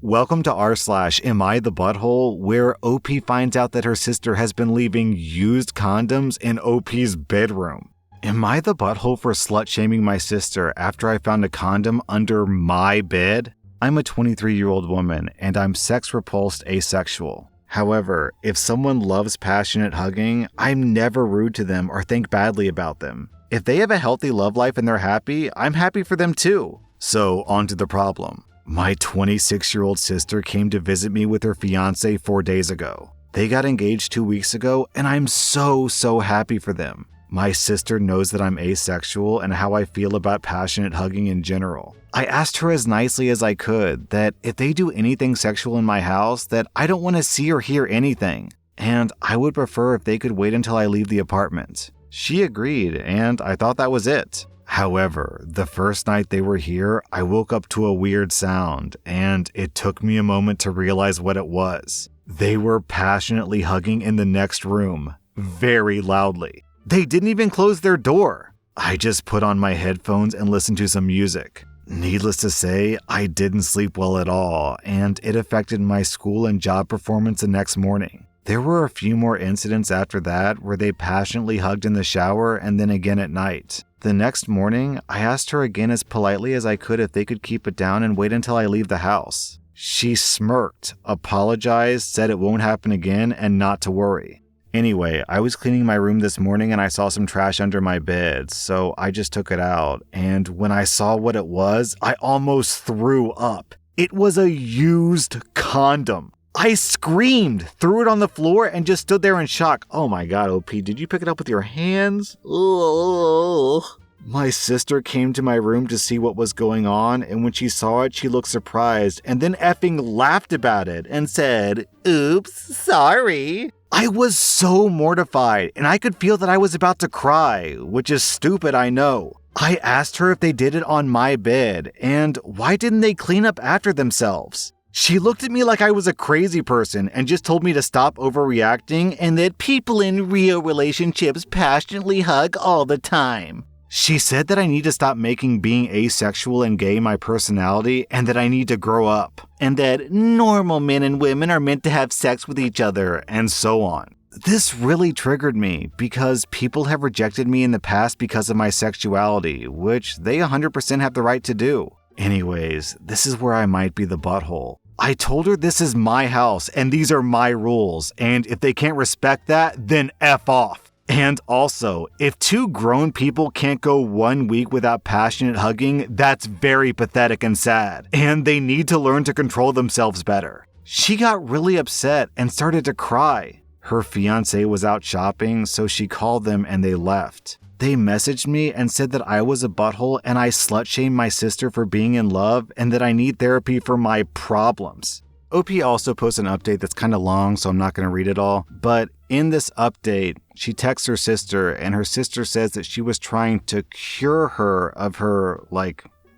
Welcome to rSlash, Am I the Butthole, where OP finds out that her sister has been leaving used condoms in OP's bedroom. Am I the butthole for slut-shaming my sister after I found a condom under my bed? I'm a 23-year-old woman, and I'm sex-repulsed asexual. However, if someone loves passionate hugging, I'm never rude to them or think badly about them. If they have a healthy love life and they're happy, I'm happy for them too. So, on to the problem. My 26-year-old sister came to visit me with her fiance 4 days ago. They got engaged 2 weeks ago, and I'm so happy for them. My sister knows that I'm asexual and how I feel about passionate hugging in general. I asked her as nicely as I could that if they do anything sexual in my house, that I don't want to see or hear anything, and I would prefer if they could wait until I leave the apartment. She agreed, and I thought that was it. However, the first night they were here, I woke up to a weird sound, and it took me a moment to realize what it was. They were passionately hugging in the next room, very loudly. They didn't even close their door. I just put on my headphones and listened to some music. Needless to say, I didn't sleep well at all, and it affected my school and job performance the next morning. There were a few more incidents after that where they passionately hugged in the shower and then again at night. The next morning, I asked her again as politely as I could if they could keep it down and wait until I leave the house. She smirked, apologized, said it won't happen again, and not to worry. Anyway, I was cleaning my room this morning and I saw some trash under my bed, so I just took it out, and when I saw what it was, I almost threw up. It was a used condom. I screamed, threw it on the floor, and just stood there in shock. Oh my god, OP, did you pick it up with your hands? Ugh. My sister came to my room to see what was going on, and when she saw it, she looked surprised, and then effing laughed about it, and said, "Oops, sorry." I was so mortified, and I could feel that I was about to cry, which is stupid, I know. I asked her if they did it on my bed, and why didn't they clean up after themselves? She looked at me like I was a crazy person and just told me to stop overreacting and that people in real relationships passionately hug all the time. She said that I need to stop making being asexual and gay my personality and that I need to grow up, and that normal men and women are meant to have sex with each other, and so on. This really triggered me because people have rejected me in the past because of my sexuality, which they 100% have the right to do. Anyways, this is where I might be the butthole. I told her this is my house and these are my rules, and if they can't respect that, then F off. And also, if two grown people can't go 1 week without passionate hugging, that's very pathetic and sad, and they need to learn to control themselves better. She got really upset and started to cry. Her fiance was out shopping, so she called them and they left. They messaged me and said that I was a butthole and I slut-shamed my sister for being in love and that I need therapy for my problems. OP also posts an update that's kind of long, so I'm not going to read it all. But in this update, she texts her sister, and her sister says that she was trying to cure her of her,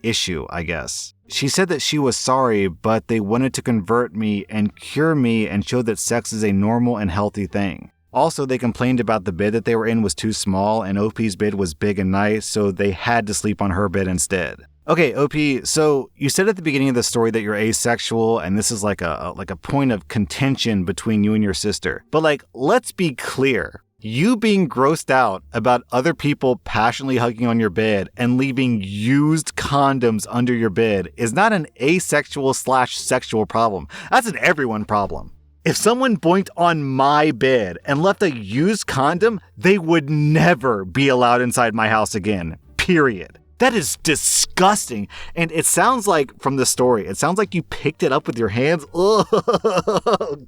issue, I guess. She said that she was sorry, but they wanted to convert me and cure me and show that sex is a normal and healthy thing. Also, they complained about the bed that they were in was too small, and OP's bed was big and nice, so they had to sleep on her bed instead. Okay, OP, so you said at the beginning of the story that you're asexual, and this is like a point of contention between you and your sister. But let's be clear. You being grossed out about other people passionately hugging on your bed and leaving used condoms under your bed is not an asexual/sexual problem. That's an everyone problem. If someone boinked on my bed and left a used condom, they would never be allowed inside my house again. Period. That is disgusting. And it sounds like, from the story, it sounds like you picked it up with your hands. Oh,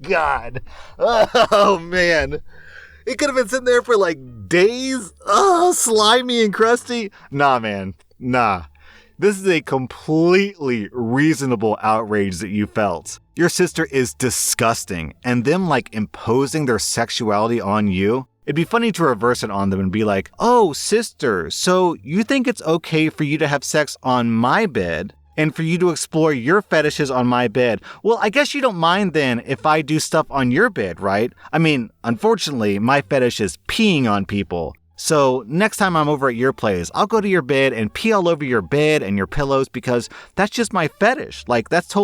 God. Oh, man. It could have been sitting there for days. Oh, slimy and crusty. Nah, man. Nah. This is a completely reasonable outrage that you felt. Your sister is disgusting, and them imposing their sexuality on you, it'd be funny to reverse it on them and be like, "Oh, sister, so you think it's okay for you to have sex on my bed and for you to explore your fetishes on my bed? Well, I guess you don't mind then if I do stuff on your bed, right? I mean, unfortunately, my fetish is peeing on people. So next time I'm over at your place, I'll go to your bed and pee all over your bed and your pillows because that's just my fetish. Like, that's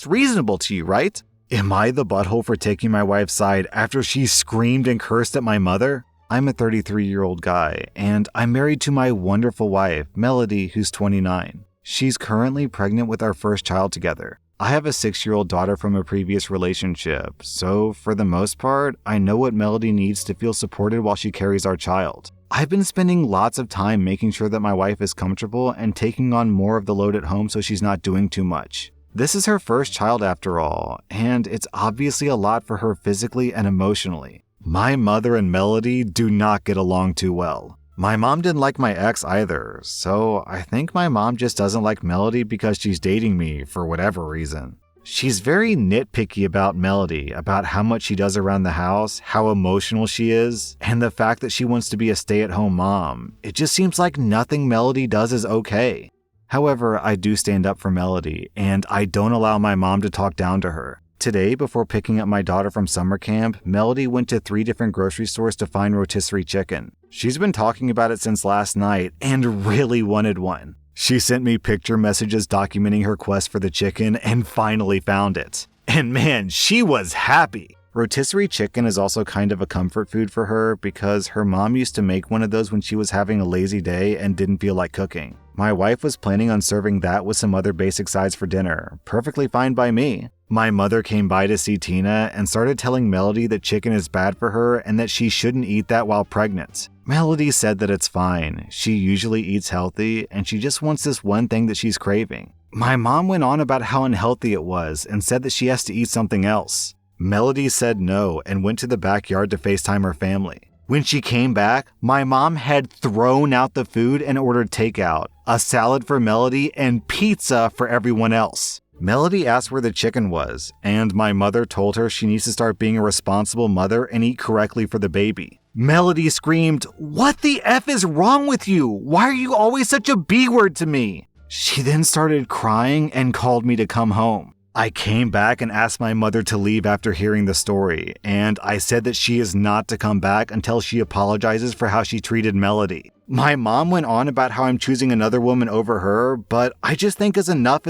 reasonable to you, right? Am I the butthole for taking my wife's side after she screamed and cursed at my mother? I'm a 33-year-old guy, and I'm married to my wonderful wife, Melody, who's 29. She's currently pregnant with our first child together. I have a 6-year-old daughter from a previous relationship, so for the most part, I know what Melody needs to feel supported while she carries our child. I've been spending lots of time making sure that my wife is comfortable and taking on more of the load at home so she's not doing too much. This is her first child after all, and it's obviously a lot for her physically and emotionally. My mother and Melody do not get along too well. My mom didn't like my ex either, so I think my mom just doesn't like Melody because she's dating me for whatever reason. She's very nitpicky about Melody, about how much she does around the house, how emotional she is, and the fact that she wants to be a stay-at-home mom. It just seems like nothing Melody does is okay. However, I do stand up for Melody, and I don't allow my mom to talk down to her. Today, before picking up my daughter from summer camp, Melody went to 3 different grocery stores to find rotisserie chicken. She's been talking about it since last night and really wanted one. She sent me picture messages documenting her quest for the chicken and finally found it. And man, she was happy. Rotisserie chicken is also kind of a comfort food for her because her mom used to make one of those when she was having a lazy day and didn't feel like cooking. My wife was planning on serving that with some other basic sides for dinner. Perfectly fine by me. My mother came by to see Tina and started telling Melody that chicken is bad for her and that she shouldn't eat that while pregnant. Melody said that it's fine. She usually eats healthy and she just wants this one thing that she's craving. My mom went on about how unhealthy it was and said that she has to eat something else. Melody said no and went to the backyard to FaceTime her family. When she came back, my mom had thrown out the food and ordered takeout, a salad for Melody, and pizza for everyone else. Melody asked where the chicken was, and my mother told her she needs to start being a responsible mother and eat correctly for the baby. Melody screamed, "What the F is wrong with you? Why are you always such a B-word to me?" She then started crying and called me to come home. I came back and asked my mother to leave after hearing the story, and I said that she is not to come back until she apologizes for how she treated Melody. My mom went on about how I'm choosing another woman over her, but I just think is enough,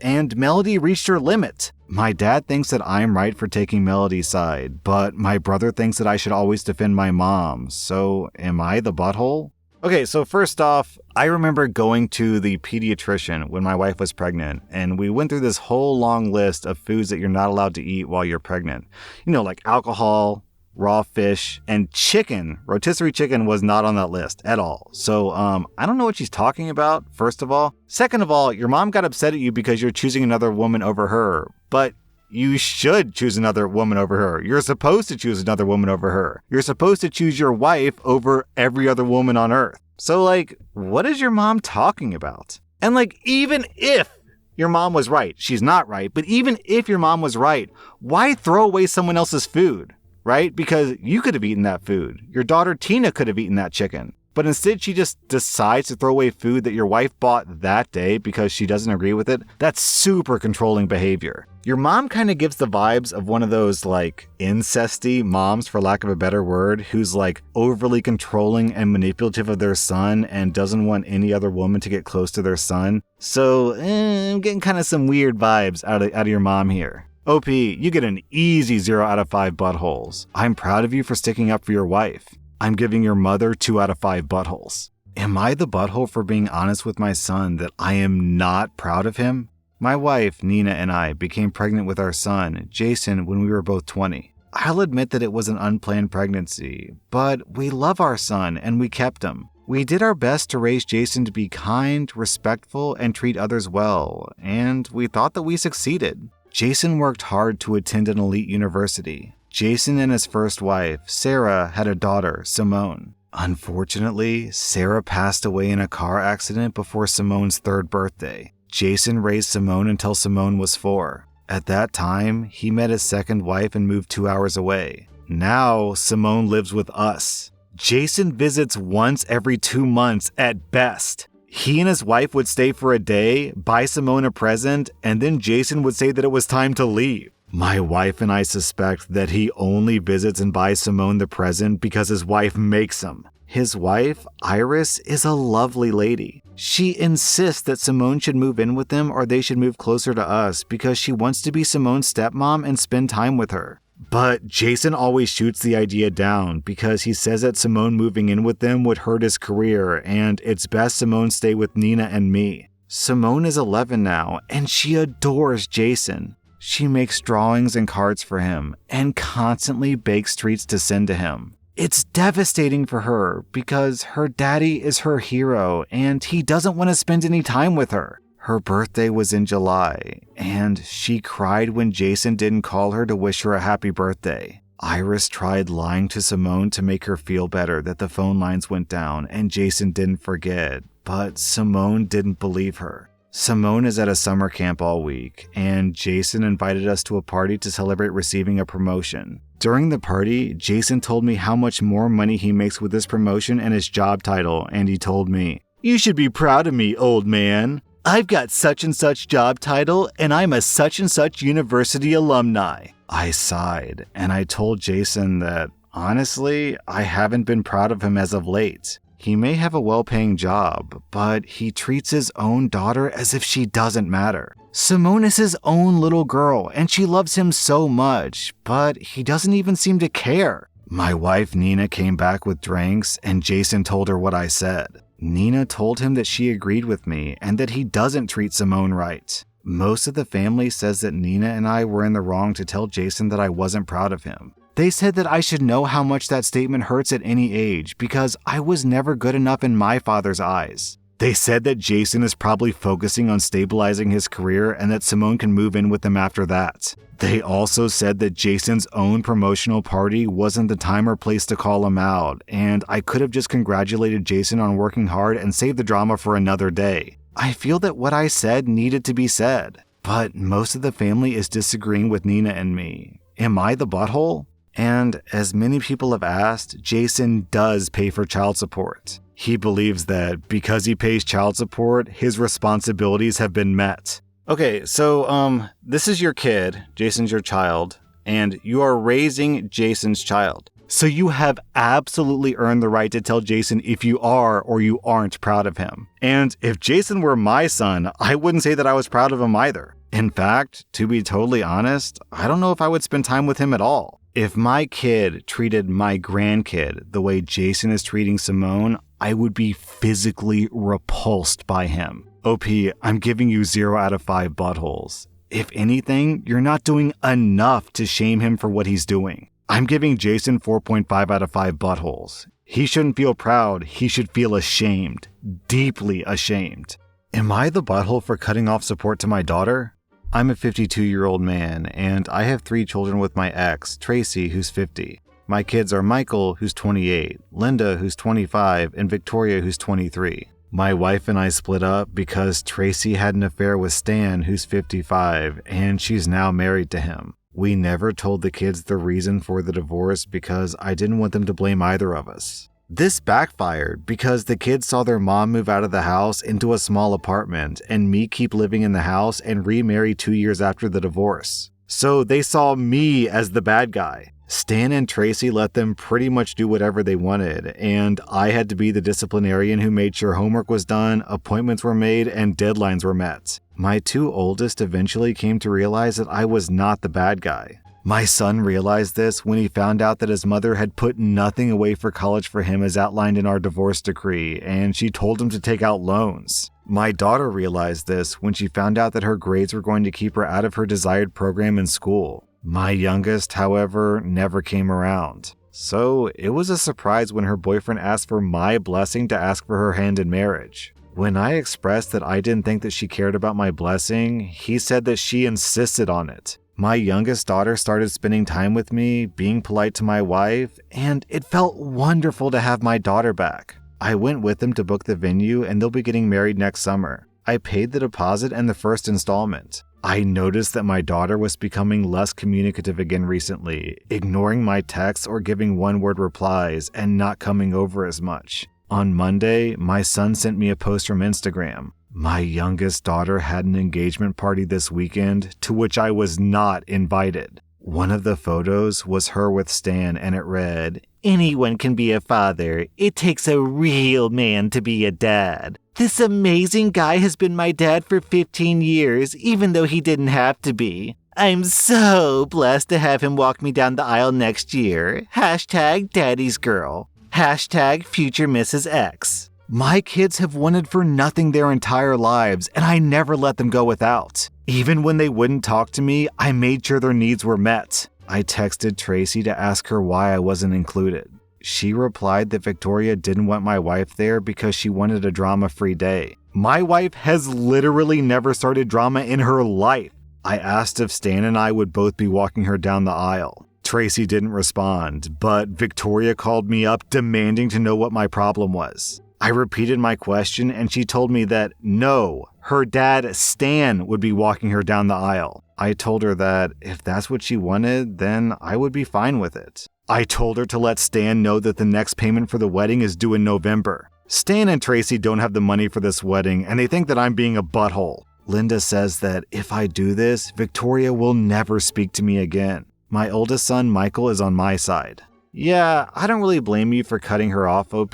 and Melody reached her limit. My dad thinks that I'm right for taking Melody's side, but my brother thinks that I should always defend my mom, so am I the butthole? Okay, so first off, I remember going to the pediatrician when my wife was pregnant, and we went through this whole long list of foods that you're not allowed to eat while you're pregnant. You know, like alcohol, raw fish, and chicken. Rotisserie chicken was not on that list at all. So, I don't know what she's talking about, first of all. Second of all, your mom got upset at you because you're choosing another woman over her, but you should choose another woman over her. You're supposed to choose another woman over her. You're supposed to choose your wife over every other woman on earth. So, what is your mom talking about? And, even if your mom was right, she's not right, but even if your mom was right, why throw away someone else's food, right? Because you could have eaten that food. Your daughter Tina could have eaten that chicken. But instead, she just decides to throw away food that your wife bought that day because she doesn't agree with it. That's super controlling behavior. Your mom kind of gives the vibes of one of those, incesty moms, for lack of a better word, who's, overly controlling and manipulative of their son and doesn't want any other woman to get close to their son. So, I'm getting kind of some weird vibes out of your mom here. OP, you get an easy 0 out of 5 buttholes. I'm proud of you for sticking up for your wife. I'm giving your mother 2 out of 5 buttholes. Am I the butthole for being honest with my son that I am not proud of him? My wife, Nina, and I became pregnant with our son, Jason, when we were both 20. I'll admit that it was an unplanned pregnancy, but we love our son and we kept him. We did our best to raise Jason to be kind, respectful, and treat others well, and we thought that we succeeded. Jason worked hard to attend an elite university. Jason and his first wife, Sarah, had a daughter, Simone. Unfortunately, Sarah passed away in a car accident before Simone's 3rd birthday. Jason raised Simone until Simone was 4. At that time, he met his second wife and moved 2 hours away. Now, Simone lives with us. Jason visits once every 2 months at best. He and his wife would stay for a day, buy Simone a present, and then Jason would say that it was time to leave. My wife and I suspect that he only visits and buys Simone the present because his wife makes him. His wife, Iris, is a lovely lady. She insists that Simone should move in with them or they should move closer to us because she wants to be Simone's stepmom and spend time with her. But Jason always shoots the idea down because he says that Simone moving in with them would hurt his career and it's best Simone stay with Nina and me. Simone is 11 now and she adores Jason. She makes drawings and cards for him and constantly bakes treats to send to him. It's devastating for her because her daddy is her hero and he doesn't want to spend any time with her. Her birthday was in July, and she cried when Jason didn't call her to wish her a happy birthday. Iris tried lying to Simone to make her feel better that the phone lines went down and Jason didn't forget, but Simone didn't believe her. Simone is at a summer camp all week, and Jason invited us to a party to celebrate receiving a promotion. During the party, Jason told me how much more money he makes with this promotion and his job title, and he told me, "You should be proud of me, old man. I've got such and such job title, and I'm a such and such university alumni." I sighed, and I told Jason that, honestly, I haven't been proud of him as of late. He may have a well-paying job, but he treats his own daughter as if she doesn't matter. Simone is his own little girl, and she loves him so much, but he doesn't even seem to care. My wife Nina came back with drinks, and Jason told her what I said. Nina told him that she agreed with me and that he doesn't treat Simone right. Most of the family says that Nina and I were in the wrong to tell Jason that I wasn't proud of him. They said that I should know how much that statement hurts at any age because I was never good enough in my father's eyes. They said that Jason is probably focusing on stabilizing his career and that Simone can move in with him after that. They also said that Jason's own promotional party wasn't the time or place to call him out, and I could have just congratulated Jason on working hard and saved the drama for another day. I feel that what I said needed to be said, but most of the family is disagreeing with Nina and me. Am I the butthole? And as many people have asked, Jason does pay for child support. He believes that because he pays child support, his responsibilities have been met. Okay, so this is your kid, Jason's your child, and you are raising Jason's child. So you have absolutely earned the right to tell Jason if you are or you aren't proud of him. And if Jason were my son, I wouldn't say that I was proud of him either. In fact, to be totally honest, I don't know if I would spend time with him at all. If my kid treated my grandkid the way Jason is treating Simone, I would be physically repulsed by him. OP, I'm giving you 0 out of 5 buttholes. If anything, you're not doing enough to shame him for what he's doing. I'm giving Jason 4.5 out of 5 buttholes. He shouldn't feel proud, he should feel ashamed. Deeply ashamed. Am I the butthole for cutting off support to my daughter? I'm a 52-year-old man, and I have 3 children with my ex, Tracy, who's 50. My kids are Michael, who's 28, Linda, who's 25, and Victoria, who's 23. My wife and I split up because Tracy had an affair with Stan, who's 55, and she's now married to him. We never told the kids the reason for the divorce because I didn't want them to blame either of us. This backfired because the kids saw their mom move out of the house into a small apartment and me keep living in the house and remarry 2 years after the divorce. So they saw me as the bad guy. Stan and Tracy let them pretty much do whatever they wanted, and I had to be the disciplinarian who made sure homework was done, appointments were made, and deadlines were met. My 2 oldest eventually came to realize that I was not the bad guy. My son realized this when he found out that his mother had put nothing away for college for him as outlined in our divorce decree, and she told him to take out loans. My daughter realized this when she found out that her grades were going to keep her out of her desired program in school. My youngest, however, never came around. So it was a surprise when her boyfriend asked for my blessing to ask for her hand in marriage. When I expressed that I didn't think that she cared about my blessing, he said that she insisted on it. My youngest daughter started spending time with me, being polite to my wife, and it felt wonderful to have my daughter back. I went with them to book the venue and they'll be getting married next summer. I paid the deposit and the first installment. I noticed that my daughter was becoming less communicative again recently, ignoring my texts or giving one-word replies and not coming over as much. On Monday, my son sent me a post from Instagram. My youngest daughter had an engagement party this weekend to which I was not invited. One of the photos was her with Stan, and it read, "Anyone can be a father. It takes a real man to be a dad. This amazing guy has been my dad for 15 years, even though he didn't have to be. I'm so blessed to have him walk me down the aisle next year. Hashtag daddy's girl. Hashtag future Mrs. X." My kids have wanted for nothing their entire lives, and I never let them go without. Even when they wouldn't talk to me, I made sure their needs were met. I texted Tracy to ask her why I wasn't included. She replied that Victoria didn't want my wife there because she wanted a drama-free day. My wife has literally never started drama in her life. I asked if Stan and I would both be walking her down the aisle. Tracy didn't respond, but Victoria called me up demanding to know what my problem was. I repeated my question, and she told me that no, her dad, Stan, would be walking her down the aisle. I told her that if that's what she wanted, then I would be fine with it. I told her to let Stan know that the next payment for the wedding is due in November. Stan and Tracy don't have the money for this wedding, and they think that I'm being a butthole. Linda says that if I do this, Victoria will never speak to me again. My oldest son, Michael, is on my side. Yeah, I don't really blame you for cutting her off, OP,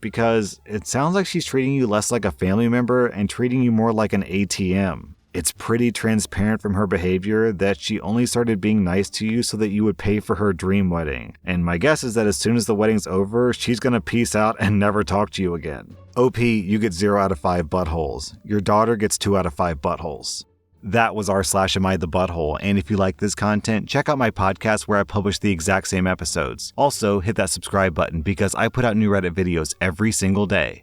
because it sounds like she's treating you less like a family member and treating you more like an ATM. It's pretty transparent from her behavior that she only started being nice to you so that you would pay for her dream wedding. And my guess is that as soon as the wedding's over, she's gonna peace out and never talk to you again. OP, you get 0 out of 5 buttholes. Your daughter gets 2 out of 5 buttholes. That was rSlash, and if you like this content, check out my podcast where I publish the exact same episodes. Also, hit that subscribe button because I put out new Reddit videos every single day.